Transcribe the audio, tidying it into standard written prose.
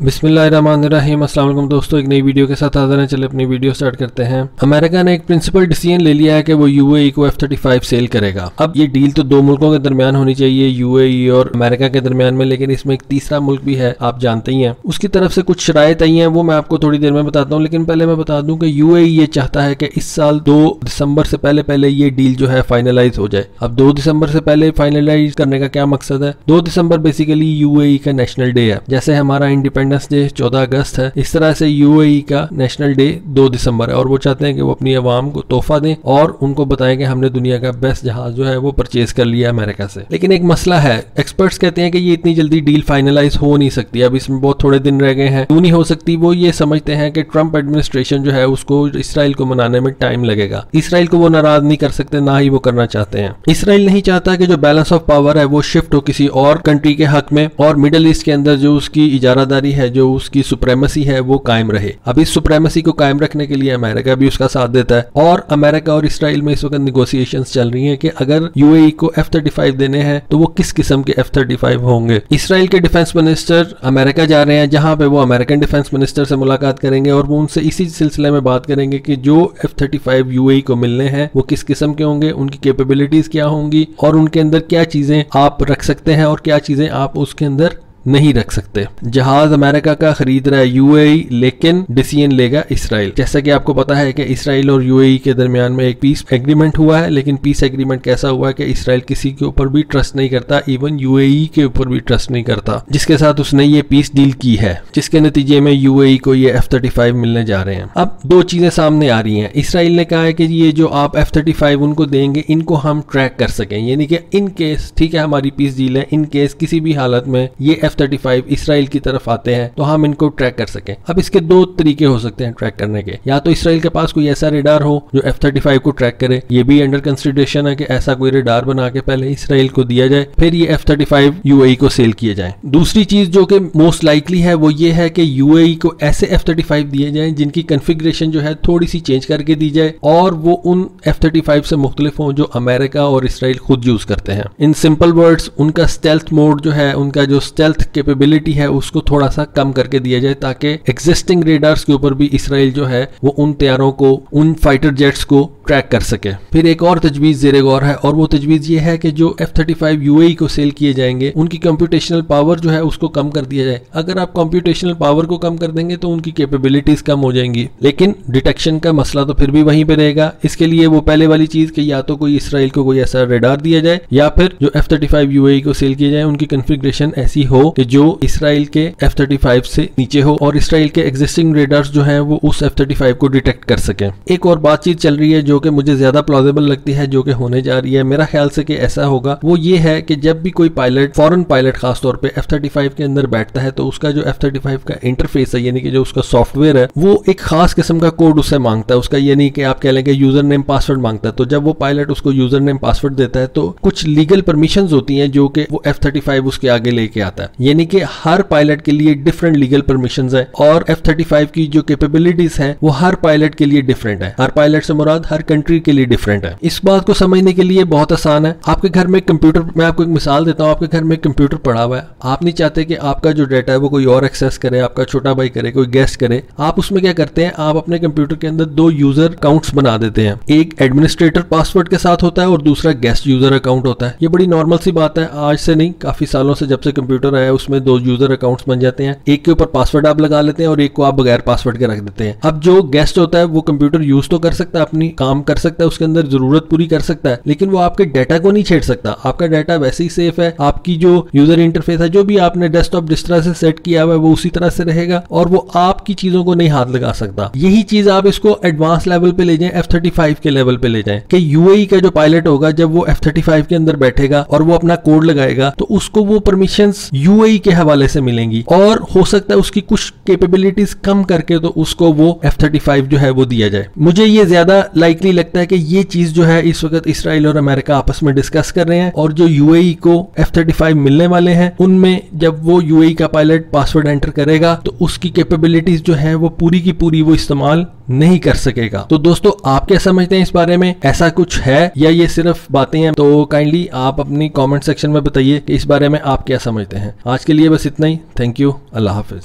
बिस्मिल्लाहिर्रहमानिर्रहीम। अस्सलाम वालेकुम दोस्तों, एक नई वीडियो के साथ हाजिर हैं। चलिए अपनी वीडियो स्टार्ट करते हैं। अमेरिका ने एक प्रिंसिपल डिसीजन ले लिया है कि वो यूएई को F-35 सेल करेगा। अब ये डील तो दो मुल्कों के दरमियान होनी चाहिए, यूएई और अमेरिका के दरमियान में, लेकिन इसमें एक तीसरा मुल्क भी है, आप जानते ही हैं। उसकी तरफ से कुछ शराइत आई हैं, वो मैं आपको थोड़ी देर में बताता हूँ। लेकिन पहले मैं बता दूं कि यूएई ये चाहता है कि इस साल 2 दिसंबर से पहले ये डील जो है फाइनलाइज हो जाए। अब 2 दिसंबर से पहले फाइनलाइज करने का क्या मकसद है? 2 दिसंबर बेसिकली यूएई का नेशनल डे है। जैसे हमारा इंडिपेंडेंस डे 14 अगस्त है, इस तरह से यूएई का नेशनल डे 2 दिसंबर है। और वो चाहते हैं कि वो अपनी आवाम को तोहफा दें और उनको बताएं कि हमने दुनिया का बेस्ट जहाज जो है वो परचेज कर लिया अमेरिका से। लेकिन एक मसला है, एक्सपर्ट्स कहते हैं कि ये इतनी जल्दी डील फाइनलाइज हो नहीं सकती। अब इसमें बहुत थोड़े दिन रह गए हैं, क्यों नहीं हो सकती? वो ये समझते हैं कि ट्रंप एडमिनिस्ट्रेशन जो है उसको इसराइल को मनाने में टाइम लगेगा। इसराइल को वो नाराज नहीं कर सकते, ना ही वो करना चाहते हैं। इसराइल नहीं चाहता कि जो बैलेंस ऑफ पावर है वो शिफ्ट हो किसी और कंट्री के हक में, और मिडिल ईस्ट के अंदर जो उसकी इजारादारी है, जो उसकी सुप्रेमेसी है, वो कायम रहे। अब इस सुप्रेमेसी को कायम रखने के लिए अमेरिका भी उसका साथ देता है। और अमेरिका और इसराइल में इस वक्त निगोशिएशंस चल रही हैं कि अगर यूएई को F-35 देने हैं तो वो किस किस्म के F-35 होंगे। इसराइल के डिफेंस मिनिस्टर अमेरिका जा रहे हैं, जहां पे वो अमेरिकन डिफेंस मिनिस्टर से मुलाकात करेंगे और वो उनसे इसी सिलसिले में बात करेंगे कि जो F-35 यूएई को मिलने हैं वो किस किस्म के होंगे, उनकी कैपेबिलिटीज क्या होंगी और उनके अंदर क्या चीजें आप रख सकते हैं और क्या चीजें आप उसके अंदर नहीं रख सकते। जहाज अमेरिका का खरीद रहा है यूएई, लेकिन डिसीजन लेगा इसराइल। जैसा कि आपको पता है कि इसराइल और यूएई के दरमियान में एक पीस एग्रीमेंट हुआ है, लेकिन पीस एग्रीमेंट कैसा हुआ है कि इसराइल किसी के ऊपर भी ट्रस्ट नहीं करता, इवन यूएई के ऊपर भी ट्रस्ट नहीं करता, जिसके साथ उसने ये पीस डील की है, जिसके नतीजे में यूएई को ये F-35 मिलने जा रहे हैं। अब 2 चीजें सामने आ रही हैं। इसराइल ने कहा है कि ये जो आप F-35 उनको देंगे, इनको हम ट्रैक कर सकें, यानी कि इन केस, ठीक है हमारी पीस डील है, इन केस किसी भी हालत में ये F-35 इसराइल की तरफ आते हैं तो हम इनको ट्रैक कर सकें। अब इसके 2 तरीके हो सकते हैं ट्रैक करने के। या तो इसराइल के पास कोई ऐसा रेडार हो जो F-35 को ट्रैक करे, ये भी अंडर कंसिडरेशन है कि ऐसा कोई रेडार बना के पहले इसराइल को दिया जाए, फिर ये F-35 यूएई को सेल किए जाए। दूसरी चीज जो कि मोस्ट लाइकली है वो ये है कि यूएई को ऐसे F-35 दिए जाए जिनकी कन्फिग्रेशन जो है थोड़ी सी चेंज करके दी जाए और वो उन F-35 से मुख्तलिफ हो जो अमेरिका और इसराइल खुद यूज करते हैं। इन सिंपल वर्ड्स, उनका स्टेल्थ मोड जो है, उनका जो स्टेल्थ कैपेबिलिटी है उसको थोड़ा सा कम करके दिया जाए, ताकि एग्जिस्टिंग रेडार्स के ऊपर भी इसराइल जो है वो उन तैयारों को, उन फाइटर जेट्स को ट्रैक कर सके। फिर एक और तजवीज जेरे गौर है, और वो तजवीज ये है कि जो F-35 यूएई को सेल किए जाएंगे उनकी कंप्यूटेशनल पावर जो है उसको कम कर दिया जाए। अगर आप कंप्यूटेशनल पावर को कम कर देंगे तो उनकी कैपेबिलिटीज कम हो जाएंगी, लेकिन डिटेक्शन का मसला तो फिर भी वहीं पे रहेगा। इसके लिए वो पहले वाली चीज कि या तो कोई इसराइल को कोई ऐसा रेडार दिया जाए, या फिर जो F-35 यूएई को सेल किए जाए उनकी कन्फिग्रेशन ऐसी हो कि जो इसराइल के F-35 से नीचे हो और इसराइल के एग्जिस्टिंग रेडार्स जो हैं वो उस F-35 को डिटेक्ट कर सकें। एक और बातचीत चल रही है जो कि मुझे ज्यादा प्लॉजिबल लगती है, जो कि होने जा रही है, मेरा ख्याल से कि ऐसा होगा, वो ये है कि जब भी कोई पायलट, फॉरेन पायलट खासतौर पे F-35 के अंदर बैठता है तो उसका जो F-35 का इंटरफेस है, यानी कि जो उसका सॉफ्टवेयर है, वो एक खास किस्म का कोड उससे मांगता है। उसका यानी कि आप कह लेंगे यूजर नेम पासवर्ड मांगता है। तो जब वो पायलट उसको यूजर नेम पासवर्ड देता है तो कुछ लीगल परमिशंस होती हैं जो कि वो F-35 उसके आगे लेके आता है, यानी कि हर पायलट के लिए डिफरेंट लीगल परमिशंस है और F-35 की जो कैपेबिलिटीज हैं वो हर पायलट के लिए डिफरेंट है। हर पायलट से मुराद हर कंट्री के लिए डिफरेंट है। इस बात को समझने के लिए बहुत आसान है। आपके घर में कंप्यूटर, मैं आपको एक मिसाल देता हूँ, आपके घर में कंप्यूटर पड़ा हुआ है, आप नहीं चाहते कि आपका जो डाटा है वो कोई और एक्सेस करे, आपका छोटा भाई करे, कोई गेस्ट करे। आप उसमें क्या करते हैं, आप अपने कंप्यूटर के अंदर 2 यूजर अकाउंट्स बना देते हैं। एक एडमिनिस्ट्रेटर पासवर्ड के साथ होता है और दूसरा गेस्ट यूजर अकाउंट होता है। ये बड़ी नॉर्मल सी बात है, आज से नहीं, काफी सालों से, जब से कंप्यूटर आया उसमें 2 यूजर अकाउंट्स बन जाते हैं। एक के ऊपर पासवर्ड आप लगा लेते हैं और एक को आप बगैर पासवर्ड के रख देते हैं। अब जो गेस्ट होता है वो कंप्यूटर यूज तो कर सकता है, अपनी काम कर सकता है, उसके अंदर जरूरत पूरी कर सकता है, लेकिन वो आपके डाटा को नहीं छेड़ सकता। आपका डाटा वैसे ही सेफ है, आपकी जो यूजर इंटरफेस है, जो भी आपने डेस्कटॉप जिस तरह से सेट किया हुआ है वो उसी तरह से रहेगा और वो आपकी चीजों को नहीं हाथ लगा सकता। यही चीज आप इसको एडवांस लेवल पे ले जाएं, F-35 के लेवल पे ले जाएं कि यूएई का जो पायलट होगा जब वो F-35 के अंदर बैठेगा और वो अपना कोड लगाएगा तो उसको वो परमिशंस यूएई के हवाले से मिलेंगी, और हो सकता है उसकी कुछ कैपेबिलिटीज कम करके तो उसको वो F-35 जो है वो दिया जाए। मुझे ये ज्यादा लाइकली लगता है कि ये चीज जो है इस वक्त इसराइल और अमेरिका आपस में डिस्कस कर रहे हैं, और जो यूएई को F-35 मिलने वाले हैं उनमें जब वो यूएई का पायलट पासवर्ड एंटर करेगा तो उसकी कैपेबिलिटीज जो है वो पूरी की पूरी वो इस्तेमाल नहीं कर सकेगा। तो दोस्तों आप क्या समझते हैं इस बारे में? ऐसा कुछ है या ये सिर्फ बातें हैं? तो काइंडली आप अपनी कमेंट सेक्शन में बताइए कि इस बारे में आप क्या समझते हैं। आज के लिए बस इतना ही। Thank you. Allah Hafiz.